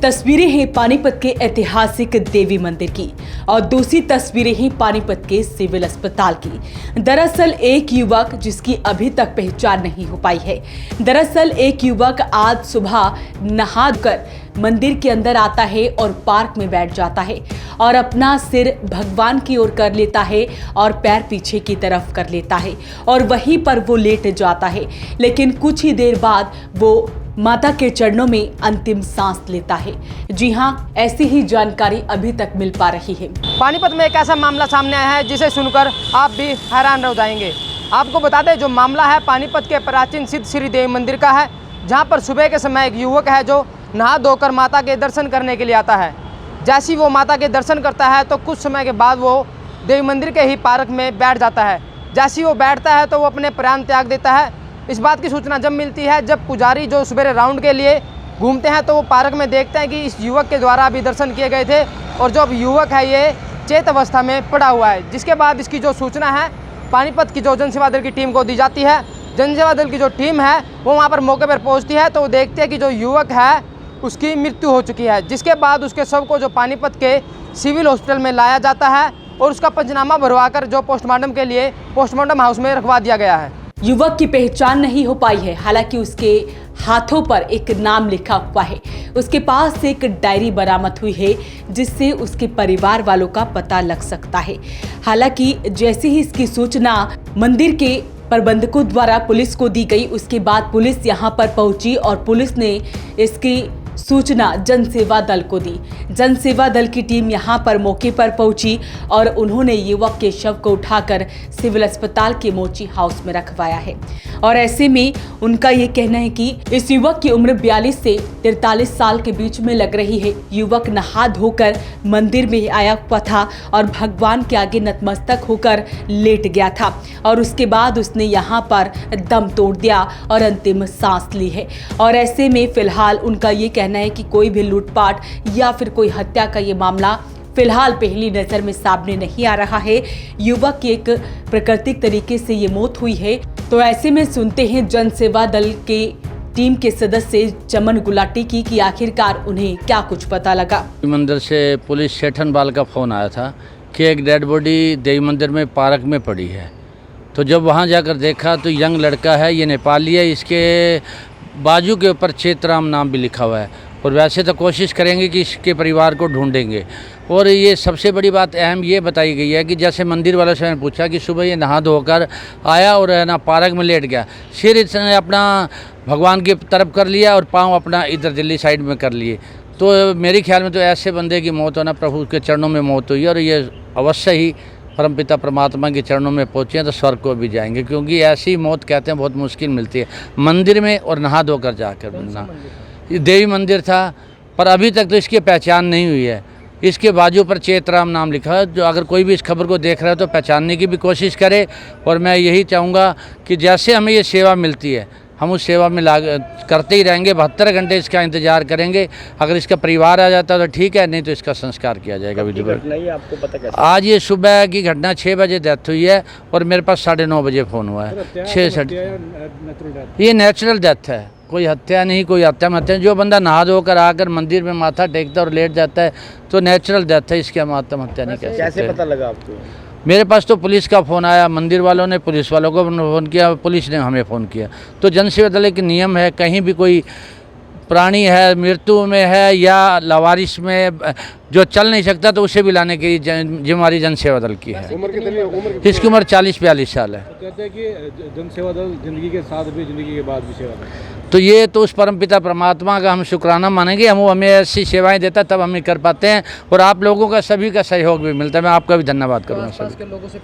तस्वीरें हैं पानीपत के ऐतिहासिक देवी मंदिर की और दूसरी तस्वीरें हैं पानीपत के सिविल अस्पताल की। दरअसल एक युवक जिसकी अभी तक पहचान नहीं हो पाई है। दरअसल एक युवक आज सुबह नहाकर मंदिर के अंदर आता है और पार्क में बैठ जाता है और अपना सिर भगवान की ओर कर लेता है और पैर पीछे की तरफ कर लेता है और वहीं पर वो लेट जाता है। लेकिन कुछ ही देर बाद वो माता के चरणों में अंतिम सांस लेता है। जी हाँ, ऐसी ही जानकारी अभी तक मिल पा रही है। पानीपत में एक ऐसा मामला सामने आया है जिसे सुनकर आप भी हैरान रह जाएंगे। आपको बता दें, जो मामला है पानीपत के प्राचीन सिद्ध श्री देवी मंदिर का है, जहां पर सुबह के समय एक युवक है जो नहा धोकर माता के दर्शन करने के लिए आता है। जैसे ही वो माता के दर्शन करता है तो कुछ समय के बाद वो देवी मंदिर के ही पार्क में बैठ जाता है। जैसे ही वो बैठता है तो वो अपने प्राण त्याग देता है। इस बात की सूचना जब मिलती है, जब पुजारी जो सुबह राउंड के लिए घूमते हैं तो वो पार्क में देखते हैं कि इस युवक के द्वारा अभी दर्शन किए गए थे और जो युवक है ये चेत अवस्था में पड़ा हुआ है। जिसके बाद इसकी जो सूचना है पानीपत की जो जनसेवा दल की टीम को दी जाती है। जनसेवा दल की जो टीम है वो वहाँ पर मौके पर पहुँचती है तो वो देखते हैं कि जो युवक है उसकी मृत्यु हो चुकी है। जिसके बाद उसके शव को जो पानीपत के सिविल हॉस्पिटल में लाया जाता है और उसका पंचनामा भरवाकर जो पोस्टमार्टम के लिए पोस्टमार्टम हाउस में रखवा दिया गया है। युवक की पहचान नहीं हो पाई है। हालांकि उसके हाथों पर एक नाम लिखा हुआ है। उसके पास से एक डायरी बरामद हुई है जिससे उसके परिवार वालों का पता लग सकता है। हालांकि जैसे ही इसकी सूचना मंदिर के प्रबंधकों द्वारा पुलिस को दी गई, उसके बाद पुलिस यहां पर पहुंची और पुलिस ने इसकी सूचना जनसेवा दल को दी। जनसेवा दल की टीम यहां पर मौके पर पहुंची और उन्होंने युवक के शव को उठाकर सिविल अस्पताल के मोची हाउस में रखवाया है। और ऐसे में उनका ये कहना है कि इस युवक की उम्र 42 से 43 साल के बीच में लग रही है। युवक नहा धोकर मंदिर में आया हुआ था और भगवान के आगे नतमस्तक होकर लेट गया था और उसके बाद उसने यहाँ पर दम तोड़ दिया और अंतिम सांस ली है। और ऐसे में फिलहाल उनका ये कहना है कि कोई भी लूटपाट या फिर कोई हत्या का ये मामला फिलहाल पहली नजर में सामने नहीं आ रहा है। युवक की एक प्राकृतिक तरीके से ये मौत हुई है। तो ऐसे में सुनते हैं जनसेवा दल के टीम के सदस्य चमन गुलाटी की कि आखिरकार उन्हें क्या कुछ पता लगा। मंदिर से पुलिस शेठनबाल का फ़ोन आया था कि एक डेड बॉडी देवी मंदिर में पार्क में पड़ी है। तो जब वहाँ जाकर देखा तो यंग लड़का है, ये नेपाली है। इसके बाजू के ऊपर चेतराम नाम भी लिखा हुआ है। और वैसे तो कोशिश करेंगे कि इसके परिवार को ढूंढेंगे। और ये सबसे बड़ी बात अहम ये बताई गई है कि जैसे मंदिर वालों से मैंने पूछा कि सुबह ये नहा धोकर आया और है ना पार्क में लेट गया, सिर इसने अपना भगवान की तरफ कर लिया और पाँव अपना इधर दिल्ली साइड में कर लिए। तो मेरे ख्याल में तो ऐसे बंदे की मौत होना, प्रभु के चरणों में मौत हुई और ये अवश्य ही परमपिता परमात्मा के चरणों में पहुँचे तो स्वर्ग को भी जाएंगे, क्योंकि ऐसी मौत कहते हैं बहुत मुश्किल मिलती है मंदिर में और नहा धोकर जाकर मिलना। ये देवी मंदिर था पर अभी तक तो इसकी पहचान नहीं हुई है। इसके बाजू पर चेतराम नाम लिखा है। जो अगर कोई भी इस खबर को देख रहा है तो पहचानने की भी कोशिश करे। और मैं यही चाहूँगा कि जैसे हमें ये सेवा मिलती है हम उस सेवा में करते ही रहेंगे। 72 घंटे इसका इंतजार करेंगे। अगर इसका परिवार आ जाता है तो ठीक है, नहीं तो इसका संस्कार किया जाएगा। आपको पता कैसे? आज ये सुबह की घटना 6 बजे डेथ हुई है और मेरे पास 9:30 बजे फ़ोन हुआ है। 6 ये नेचुरल डेथ है, कोई हत्या नहीं, कोई हत्या। जो बंदा नहा धोकर आकर मंदिर में माथा टेकता और लेट जाता है तो नेचुरल डेथ है, इसकी हम आत्महत्या नहीं कह सकते। कैसे पता लगा आपको? मेरे पास तो पुलिस का फ़ोन आया, मंदिर वालों ने पुलिस वालों को फ़ोन किया, पुलिस ने हमें फ़ोन किया। तो जनसेवा दल के नियम है, कहीं भी कोई प्राणी है मृत्यु में है या लावारिस में जो चल नहीं सकता तो उसे भी लाने की जिम्मेवारी जनसेवा दल की है। इसकी उम्र 40-42 साल है। तो कहते हैं कि जनसेवा दल जिंदगी के साथ भी जिंदगी के बाद भी सेवा करता है। तो ये तो उस परमपिता परमात्मा का हम शुक्राना मानेंगे। हम वो हमें ऐसी सेवाएं देता तब हम कर पाते हैं और आप लोगों का सभी का सहयोग भी मिलता है। मैं आपका भी धन्यवाद करूँगा। सभी लोगों से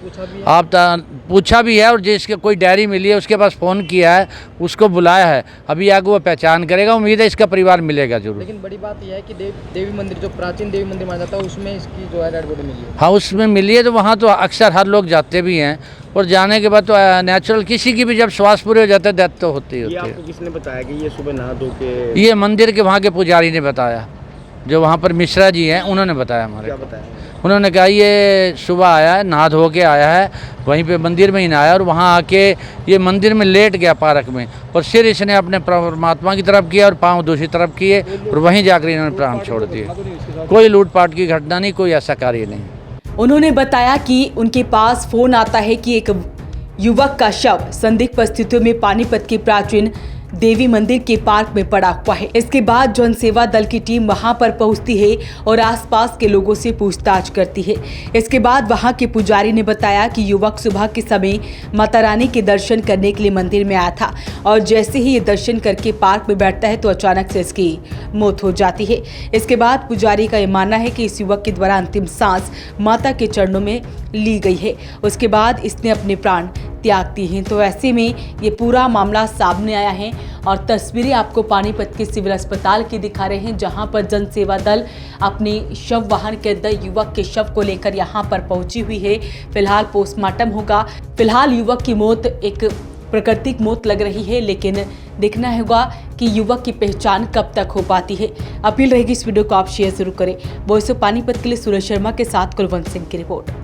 पूछा भी है और जिसके कोई डायरी मिली है उसके पास फ़ोन किया है, उसको बुलाया है। अभी आगे वो पहचान करेगा, उम्मीद है इसका परिवार मिलेगा जरूर। लेकिन बड़ी बात यह है कि देवी मंदिर जो प्राचीन देवी मंदिर माना जाता है उसमें इसकी जो है डेड बॉडी मिली है। हाँ, उसमें मिली है। तो वहाँ तो अक्सर हर लोग जाते भी हैं और जाने के बाद तो नेचुरल किसी की भी जब श्वास पूरे हो जाता है डेथ तो होती है। आपको किसने बताया कि ये सुबह नहा धो के? ये मंदिर के वहाँ के पुजारी ने बताया, जो वहाँ पर मिश्रा जी हैं उन्होंने बताया हमारे। क्या बताया? उन्होंने कहा ये सुबह आया है, नहा धो के आया है, वहीं पे मंदिर में ही नहाया और वहाँ आके ये मंदिर में लेट गया पार्क में, और सिर इसने अपने परमात्मा की तरफ किया और पाँव दूसरी तरफ किए और वहीं जाकर इन्होंने प्राण छोड़ दिए। कोई लूटपाट की घटना नहीं, कोई ऐसा कार्य नहीं। उन्होंने बताया कि उनके पास फोन आता है कि एक युवक का शव संदिग्ध परिस्थितियों में पानीपत के प्राचीन देवी मंदिर के पार्क में पड़ा हुआ है। इसके बाद जन सेवा दल की टीम वहां पर पहुंचती है और आसपास के लोगों से पूछताछ करती है। इसके बाद वहां के पुजारी ने बताया कि युवक सुबह के समय माता रानी के दर्शन करने के लिए मंदिर में आया था और जैसे ही ये दर्शन करके पार्क में बैठता है तो अचानक से इसकी मौत हो जाती है। इसके बाद पुजारी का यह मानना है कि इस युवक के द्वारा अंतिम सांस माता के चरणों में ली गई है, उसके बाद इसने अपने प्राण त्याग दी हैं। तो ऐसे में ये पूरा मामला सामने आया है और तस्वीरें आपको पानीपत के सिविल अस्पताल की दिखा रहे हैं, जहां पर जन सेवा दल अपने शव वाहन के अंदर युवक के शव को लेकर यहां पर पहुंची हुई है। फिलहाल पोस्टमार्टम होगा। फिलहाल युवक की मौत एक प्राकृतिक मौत लग रही है, लेकिन देखना होगा कि युवक की पहचान कब तक हो पाती है। अपील रहेगी इस वीडियो को आप शेयर जरूर करें। वॉइस ऑफ पानीपत के लिए सूरज शर्मा के साथ कुलवंत सिंह की रिपोर्ट।